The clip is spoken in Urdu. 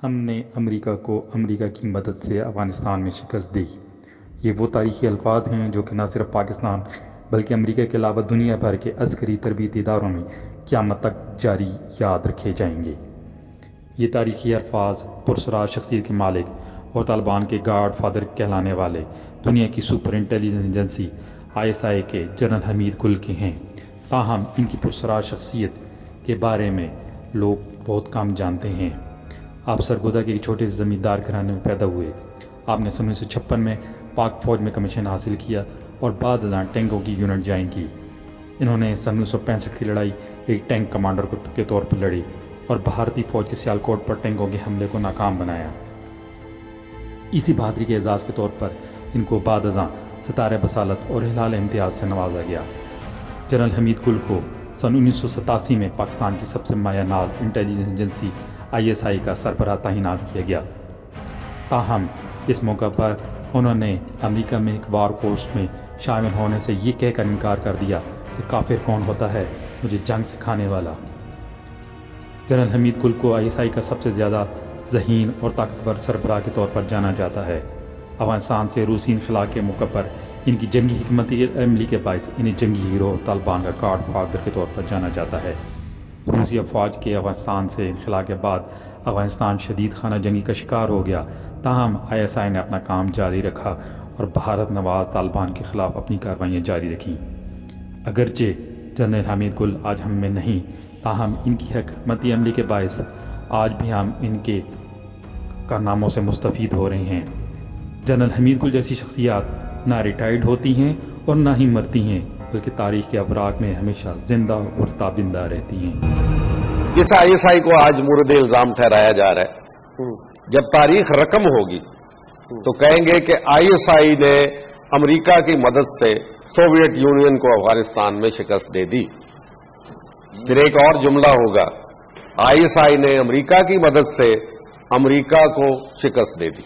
ہم نے امریکہ کو امریکہ کی مدد سے افغانستان میں شکست دی۔ یہ وہ تاریخی الفاظ ہیں جو کہ نہ صرف پاکستان بلکہ امریکہ کے علاوہ دنیا بھر کے عسکری تربیتی اداروں میں قیامت تک جاری یاد رکھے جائیں گے۔ یہ تاریخی الفاظ پرسراج شخصیت کے مالک اور طالبان کے گاڈ فادر کہلانے والے دنیا کی سپر انٹیلیجنس ایجنسی ISI کے جنرل حمید گل کے ہیں۔ تاہم ان کی پرسراج شخصیت کے بارے میں لوگ بہت کم جانتے ہیں۔ آپ سرگودا کے ایک چھوٹے سے زمیندار گھرانے میں پیدا ہوئے۔ آپ نے 1956 میں پاک فوج میں کمیشن حاصل کیا اور بعد ازاں ٹینکوں کی یونٹ جوائن کی۔ انہوں نے 1965 کی لڑائی ایک ٹینک کمانڈر کے طور پر لڑی اور بھارتی فوج کے سیالکوٹ پر ٹینکوں کے حملے کو ناکام بنایا۔ اسی بہادری کے اعزاز کے طور پر ان کو بعد ازاں ستارہ بصالت اور ہلال امتیاز سے نوازا گیا۔ جنرل حمید گل کو سن 1987 میں پاکستان کی سب سے مایہ ناز انٹیلیجنس ایجنسی ISI کا سربراہ تعینات کیا گیا۔ تاہم اس موقع پر انہوں نے امریکہ میں ایک وار کورس میں شامل ہونے سے یہ کہہ کر انکار کر دیا کہ کافر کون ہوتا ہے، مجھے جنگ سکھانے والا۔ جنرل حمید گل کو ISI کا سب سے زیادہ ذہین اور طاقتور سربراہ کے طور پر جانا جاتا ہے۔ افغانستان سے روسی انخلا کے موقع پر ان کی جنگی حکمت عملی کے باعث انہیں جنگی ہیرو طالبان کا گاڈ فادر کے طور پر جانا جاتا ہے۔ روسی افواج کے افغانستان سے انخلا کے بعد افغانستان شدید خانہ جنگی کا شکار ہو گیا، تاہم ISI نے اپنا کام جاری رکھا اور بھارت نواز طالبان کے خلاف اپنی کارروائیاں جاری رکھیں۔ اگرچہ جنرل حمید گل آج ہم میں نہیں، تاہم ان کی حکمت عملی کے باعث آج بھی ہم ان کے کارناموں سے مستفید ہو رہے ہیں۔ جنرل حمید گل جیسی شخصیات نہ ریٹائرڈ ہوتی ہیں اور نہ ہی مرتی ہیں، بلکہ تاریخ کے ابراق میں ہمیشہ زندہ اور تابندہ رہتی ہیں۔ اس ISI کو آج مورد الزام ٹھہرایا جا رہا ہے۔ جب تاریخ رقم ہوگی تو کہیں گے کہ ISI نے امریکہ کی مدد سے سوویت یونین کو افغانستان میں شکست دے دی۔ پھر ایک اور جملہ ہوگا، ISI نے امریکہ کی مدد سے امریکہ کو شکست دے دی۔